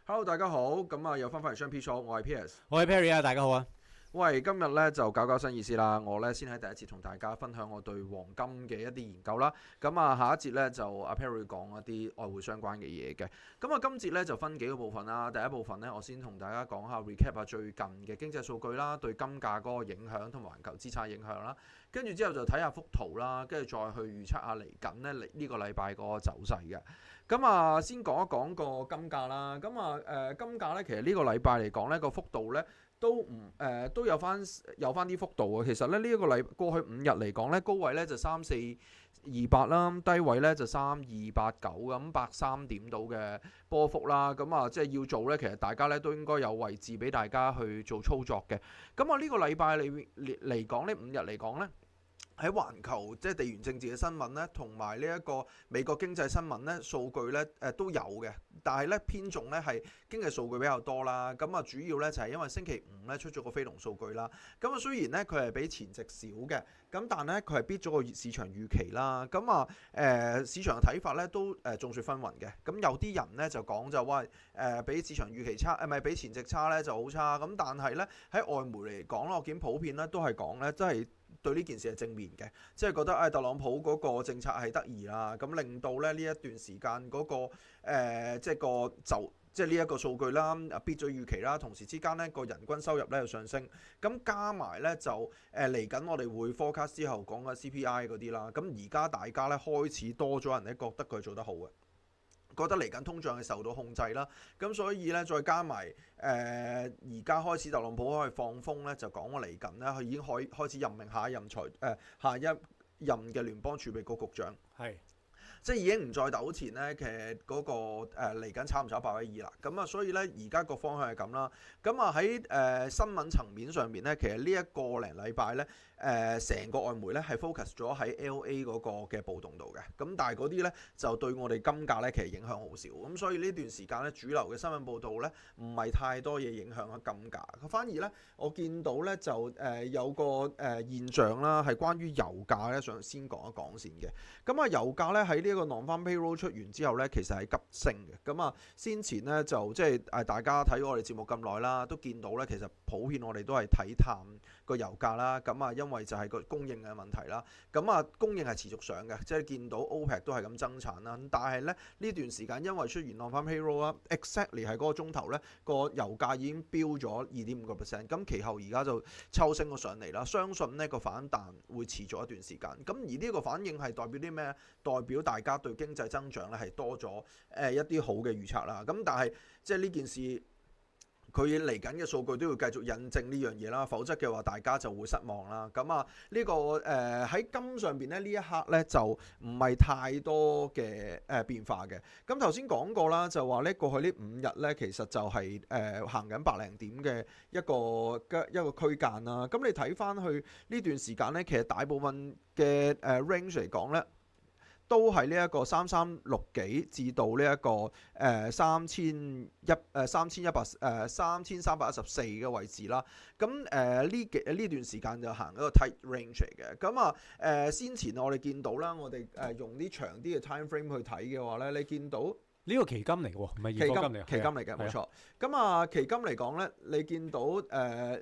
Hello，大家好，咁又翻返嚟雙 P 錯，我係 PS。我係 Perry 啊，大家好啊。喂，今日咧就搞新意思啦，我咧先喺第一節同大家分享我對黃金嘅一啲研究啦。下一節咧就阿 Perry 講一啲外匯相關嘅嘢嘅。今節咧就分幾個部分啦。第一部分咧，我先同大家講下 recap 下最近嘅經濟數據啦，對金價嗰個影響同埋環球資產影響啦。跟住之後就睇下幅圖啦，跟住再去預測下嚟緊咧呢個禮拜嗰個走勢嘅。先講一講個金價啦。金價咧其實呢個禮拜嚟講咧個幅度咧，都有翻啲幅度啊！其實咧呢一個過去5日嚟講咧，高位咧就3428啦，低位咧就3289咁103點到嘅波幅啦。即係要做咧，其實大家咧都應該有位置俾大家去做操作嘅。呢個禮拜嚟講呢5日嚟講咧。喺環球即係地緣政治嘅新聞咧，同埋呢一個美國經濟新聞咧，數據咧都有嘅，但係咧偏重咧係經濟數據比較多啦。主要咧就係因為星期五咧出咗個非農數據啦。雖然咧佢係比前值少嘅，但係咧佢係逼咗個市場預期啦。市場嘅睇法咧都眾說紛紜嘅。有啲人咧就講就話比市場預期差，唔係比前值差咧就好差。但係咧喺外媒嚟講我見普遍咧都係講咧，真係對呢件事係正面嘅，即係覺得特朗普嗰個政策係得宜啦，咁令到咧呢一段時間嗰個即係呢一個數據啦，必咗預期啦，同時之間咧個人均收入咧又上升，加埋咧就嚟緊我哋會 forecast 之後講嘅 CPI 嗰啲啦，而家大家咧開始多咗人咧覺得佢做得好嘅。覺得嚟緊通脹係受到控制啦，所以咧再加埋而家開始特朗普可以放風咧，就講我嚟緊咧，佢已經開始任命下一任嘅聯邦儲備局局長。係。即係已經唔再糾纏咧，其實嗰個嚟緊炒唔炒鮑威爾啦，所以咧而家個方向係咁啦。喺新聞層面上面咧，其實呢一個零禮拜咧，成個外媒咧係 focus 咗喺 LA 嗰個嘅暴動度嘅，但係嗰啲咧就對我哋金價咧其實影響好少，所以呢段時間咧主流嘅新聞報導咧唔係太多嘢影響咗金價，反而咧我見到咧就有個現象啦，係關於油價咧，想先講一講先嘅。油價咧喺呢個 non-farm payroll 出完之後咧，其實係急升嘅。先前咧就即係大家睇我哋節目咁耐啦，都見到咧其實普遍我哋都係睇淡個油價啦。因為就係個供應嘅問題啦。供應係持續上嘅，即係見到 OPEC 都係咁增產啦。但係咧呢段時間因為出現 non-farm payroll 啦，exactly 係嗰個鐘頭咧個油價已經飆咗2.5%。其後而家就抽升咗上嚟啦。相信呢個反彈會持續一段時間。而呢個反應係代表啲咩？代表大家對經濟增長咧係多咗一啲好嘅預測啦。但係即係呢件事，佢嚟緊嘅數據都要繼續印證呢樣嘢啦，否則嘅話大家就會失望啦。呢個喺金上邊咧呢一刻咧就唔係太多嘅變化嘅。頭先講過啦，就話咧過去呢5日咧其實就係行緊百零點嘅一個區間啦。你睇翻去呢段時間咧，其實大部分嘅range 嚟講咧，都係呢一個3360幾至到呢一個3314嘅位置啦。呢段時間就行一個 tight range 嚟嘅。先前我哋見到啦，我哋用啲長啲嘅 time frame 去睇嘅話咧，你見到呢個期金嚟嘅喎，唔係現貨金嚟。期金嚟嘅，冇錯。期金嚟講咧，你見到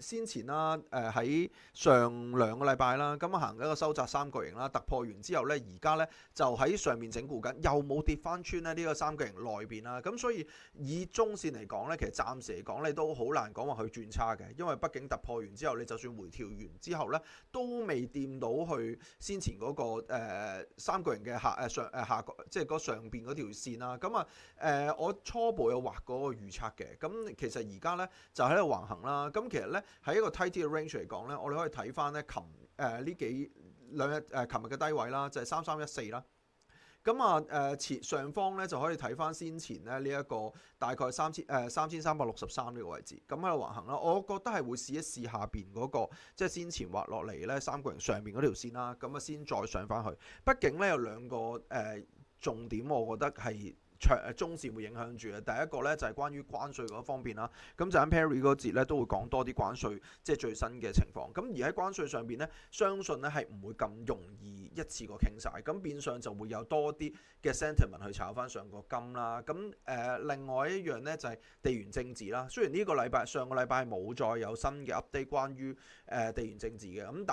先前啦，喺上2個禮拜啦，行一個收窄三角形啦，突破完之後咧，而家咧就喺上面整固緊，又冇跌翻穿咧呢個三角形內邊啦。所以以中線嚟講咧，其實暫時嚟講你都好難講話佢轉差嘅，因為畢竟突破完之後，你就算回調完之後咧，都未掂到去先前嗰個三角形嘅下角，即係嗰上邊嗰條線啦。我初步有畫嗰個預測嘅，其實而家咧就喺度橫行啦。其實咧喺一個 tight 嘅 range 嚟講咧，我哋可以睇翻咧琴日嘅低位啦，就係3314啦。上方咧就可以睇翻先前咧呢一個大概3363呢個位置，喺度橫行啦。我覺得係會試一試下邊嗰個即係先前滑落嚟咧三角形上邊嗰條線啦，先再上翻去。畢竟咧有兩個重點，我覺得係中線會影響住嘅。第一個咧就係關於關稅嗰方面啦。咁就喺 Perry 嗰節咧都會講多啲關稅即係最新嘅情況。咁而喺關稅上邊咧，相信咧係唔會咁容易一次過傾晒。咁變相就會有多啲嘅 sentiment 去炒翻上個金啦。咁另外一樣咧就係地緣政治啦。雖然呢個禮拜上個禮拜冇再有新嘅 update 關於地緣政治嘅，咁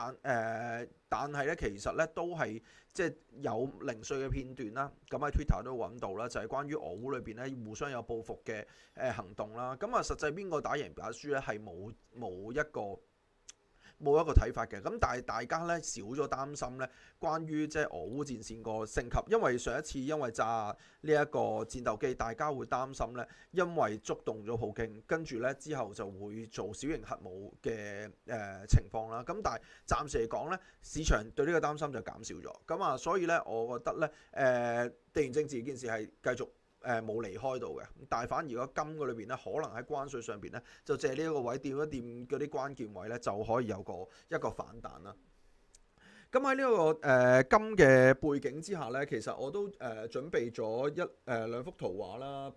但係咧其實咧都係即係有零碎嘅片段啦。咁喺 Twitter 都揾到啦，就係關於俄烏裏邊咧互相有報復嘅行動啦。咁實際邊個打贏打輸咧係冇一個睇法嘅。咁但係大家咧少咗擔心咧，關於即係俄烏戰線個升級，因為上一次因為炸呢一個戰鬥機，大家會擔心咧，因為觸動咗普京，跟住咧之後就會做小型核武嘅情況啦。咁但係暫時嚟講咧，市場對呢個擔心就減少咗。咁所以咧，我覺得咧地緣政治件事係繼續冇離開到嘅，但係反而個金嗰裏邊咧，可能喺關稅上邊咧，就借呢一個位掂一掂嗰啲關鍵位咧，就可以有一個反彈啦。咁喺呢個金嘅背景之下咧，其實我都準備咗兩幅圖畫啦，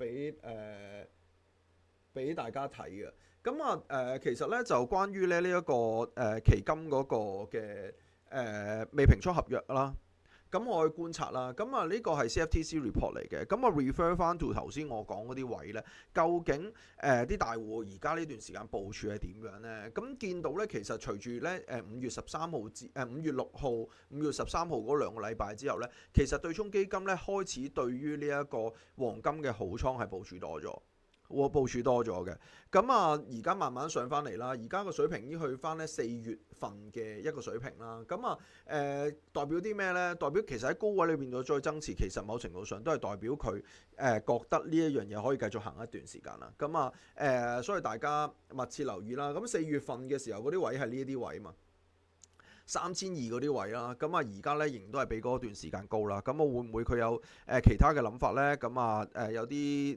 俾大家睇嘅。咁其實咧就關於咧呢一個期金嗰個嘅未平倉合約啦。咁我去觀察啦，呢個係 CFTC report 嚟嘅，refer 翻到頭先我講嗰啲位咧，究竟啲大戶而家呢段時間部署係點樣咧？咁見到咧，其實隨住咧5月13號至5月6號、5月13號嗰2個禮拜之後咧，其實對沖基金咧開始對於呢一個黃金嘅好倉係部署多咗。部署多咗嘅，而家慢慢上翻嚟啦。而家個水平已經去翻咧4月份嘅一個水平啦。代表啲咩咧？代表其實喺高位裏邊度再增持，其實某程度上都係代表佢覺得呢一樣嘢可以繼續行一段時間啦。所以大家密切留意啦。咁4月份嘅時候嗰啲位係呢啲位嘛，3200嗰啲位啦。而家咧仍然都係比嗰段時間高啦。我會唔會佢有其他嘅諗法咧？有啲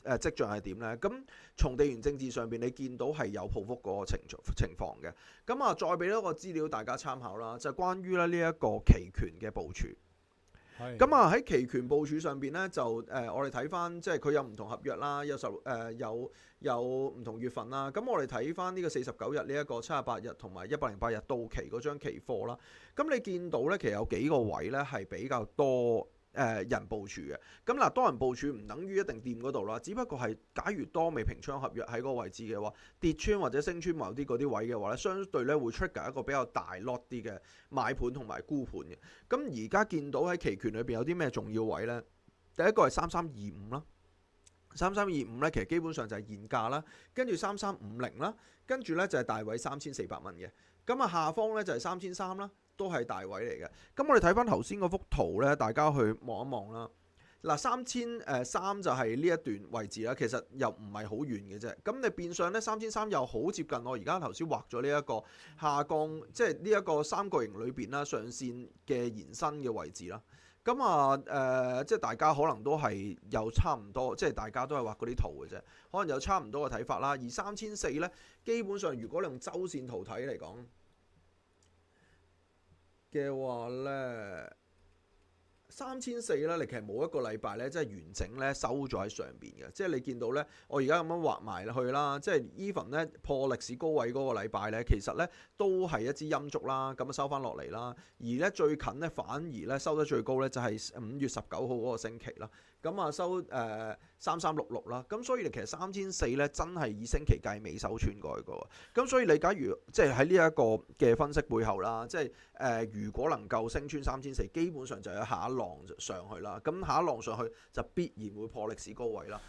跡象係點咧？咁從地緣政治上邊，你見到係有報復嗰個情況嘅。再俾一個資料大家參考啦，就係關於咧呢一個期權嘅部署。喺期權部署上邊咧，就我哋睇翻，即係佢有唔同合約啦，有唔同月份啦。我哋睇翻呢個49日呢一個78日同埋108日到期嗰張期貨啦。你見到咧，其實有幾個位咧係比較多人部署嘅。多人部署唔等於一定掂嗰度啦，只不過係假如多未平倉合約喺嗰個位置嘅話，跌穿或者升穿某啲嗰啲位嘅話咧，相對咧會 trigger 一個比較大 lot 啲嘅買盤同埋沽盤嘅。而家見到喺期權裏邊有啲咩重要位咧？第一個係3325啦，3325咧其實基本上就係現價啦，跟住3350啦，跟住咧就係大位3400蚊嘅。下方咧就係3300啦。都係大位嚟嘅。我哋睇翻頭先嗰幅圖咧，大家去望一望啦。3300就係呢一段位置啦，其實又唔係好遠嘅啫。你變相咧3300又好接近我而家頭先畫咗呢一個下降，即係呢一個三角形裏邊啦，上線嘅延伸嘅位置啦。即係大家可能都係有差唔多，即係大家都係畫嗰啲圖嘅啫，可能有差唔多嘅睇法啦。而3400咧，基本上如果你用周線圖睇嚟講嘅話咧，3400咧，你其實冇一個禮拜咧，即係完整咧收咗喺上邊嘅。即係你見到咧，我而家咁樣畫埋去啦，即係 even 咧破歷史高位嗰個禮拜咧，其實咧都係一支陰燭啦，咁收翻落嚟啦。而咧最近咧反而咧收得最高咧就係5月19號嗰個星期啦。收3366啦，所以其實3400咧真係以星期計未收穿過去嘅。所以你假如即係喺呢一個嘅分析背後啦，即係如果能夠升穿3400，基本上就有下一浪上去啦。下一浪上去就必然會破歷史高位啦。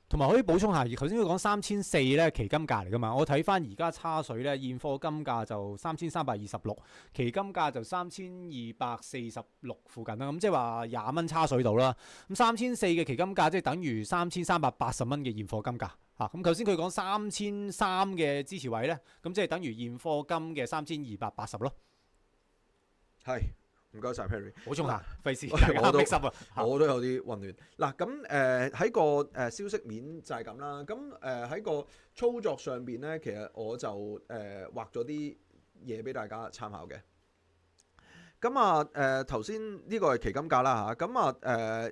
同埋可以補充下，頭先佢講3400咧期金價嚟噶嘛，我睇翻而家叉水咧現貨金價就3326，期金價就3246附近啦，咁即係話20蚊叉水度啦。咁3400嘅期金價即係等於3380蚊嘅現貨金價嚇。咁頭先佢講3300嘅支持位咧，咁即係等於現貨金嘅3280咯。係。唔該晒 Perry， 補充下，費事我都有啲混亂。喺個消息面就係咁啦。喺個操作上邊咧，其實我就畫咗啲嘢俾大家參考嘅。咁頭先呢個係期金價啦嚇，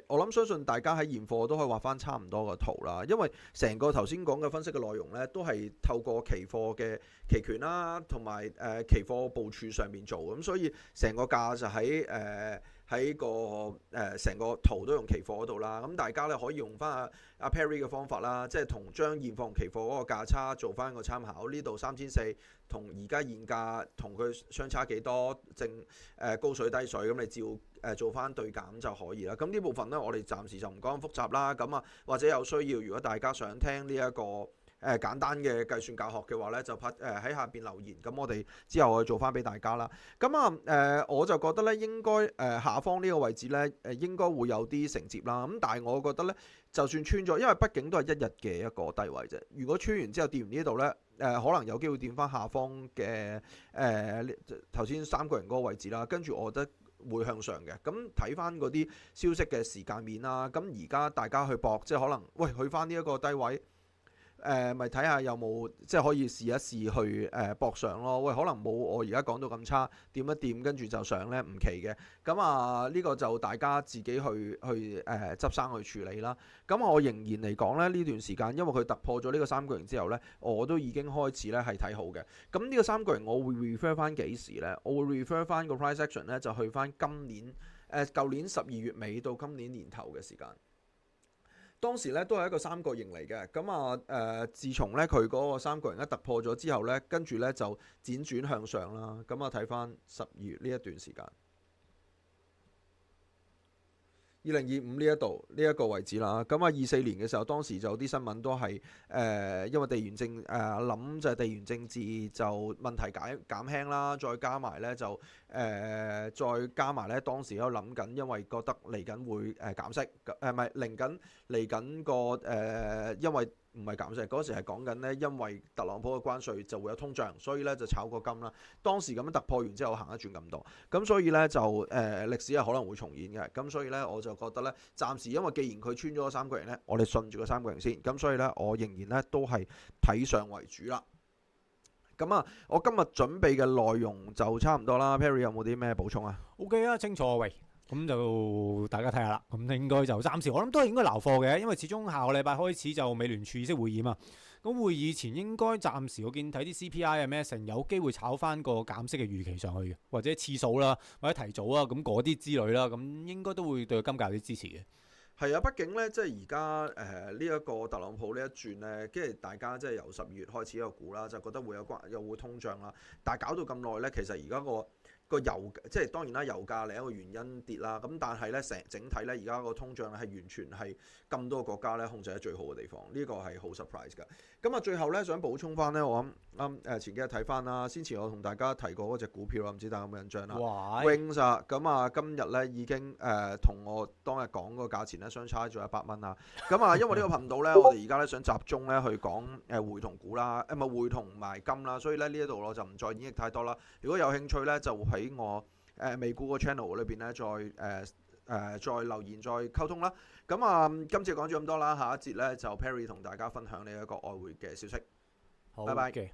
我諗相信大家喺現貨都可以畫翻差唔多個圖啦，因為成個頭先講嘅分析嘅內容咧，都係透過期貨嘅期權啦，同埋期貨部署上面做，咁所以成個價就喺個成個圖都用期貨嗰度啦，咁大家咧可以用翻阿 Perry 嘅方法啦，即係將現貨同期貨嗰個價差做翻個參考，呢度3400同而家現價同佢相差幾多，高水低水，咁你照做翻對減就可以啦。咁呢部分咧，我哋暫時就唔講咁複雜啦。咁或者有需要，如果大家想聽呢一個簡單嘅計算教學嘅話咧，就喺下邊留言，咁我哋之後去做翻俾大家啦。我就覺得咧，應該下方呢個位置咧，應該會有啲承接啦。咁但係我覺得咧，就算穿咗，因為畢竟都係一日嘅一個低位啫。如果穿完之後跌完呢度咧，可能有機會跌翻下方嘅頭先三角形嗰個位置啦。跟住我覺得會向上嘅。咁睇翻嗰啲消息嘅時間面啦。咁而家大家去搏，即係可能去翻呢一個低位。咪睇下有冇即係可以試一試去搏上咯。可能冇我而家講到咁差，掂一掂跟住就上咧，唔奇嘅。呢個就大家自己去執生去處理啦。我仍然嚟講咧，呢段時間因為佢突破咗呢個三角形之後咧，我都已經開始咧係睇好嘅。咁呢個三角形我會 refer 翻幾時咧？我會 refer 翻個 price action 咧，就去翻今年舊年12月尾到今年年頭嘅時間。當時咧都係一個三角形嚟嘅，自從咧佢嗰個三角形一突破咗之後咧，跟住咧就輾轉向上啦。睇翻12月呢一段時間，2025呢一個位置啦。24年嘅時候，當時就啲新聞都係因為地緣政諗就係地緣政治就問題減輕啦，再加埋咧就再加埋咧當時喺度諗緊，因為覺得嚟緊會減息，唔係嚟緊個因為唔係減息，嗰時係講緊咧，因為特朗普嘅關稅就會有通脹，所以咧就炒個金啦。當時咁樣突破完之後行一轉咁多，咁所以咧就歷史係可能會重演嘅。咁所以咧我就覺得咧，暫時因為既然佢穿咗個三角形咧，我哋順住個三角形先。咁所以咧我仍然咧都係睇上為主啦。我今日準備嘅內容就差唔多啦。Perry 有冇啲咩補充啊？OK 啊，清楚啊，喂。咁就大家睇下啦，咁應該就暫時我諗都係應該撈貨嘅，因為始終下個禮拜開始就美聯儲議息會議嘛。咁會議前應該暫時我見睇啲 CPI 啊咩成有機會炒翻個減息嘅預期上去嘅，或者次數啦，或者提早啊，咁嗰啲之類啦，咁應該都會對金價有啲支持嘅。係啊，畢竟咧，即係而家呢一個特朗普呢一轉咧，跟住大家即係由12月開始一個估啦，就覺得又會通脹啦。但係搞到咁耐咧，其實而家個油即係當然啦，油價另一個原因跌啦。咁但係咧整體咧，而家個通脹咧係完全係咁多個國家咧控制得最好嘅地方，呢個係好 surprise 㗎。最後咧想補充翻咧，我諗前幾日睇翻啦，先前我同大家提過嗰隻股票啦，唔知大家有冇印象啦？Wings 啊，今日咧已經同我當日講個價錢咧相差咗100蚊啦。因為呢個頻道咧，我哋而家咧想集中咧去講匯同股啦，唔係匯同埋金啦，所以咧呢一度我就唔再演繹太多啦。如果有興趣咧，就喺我美股個 channel 裏邊咧再留言再溝通啦。今次講咗咁多啦，下一節咧就 Perry 同大家分享呢一個外匯嘅消息。好，拜拜。Okay.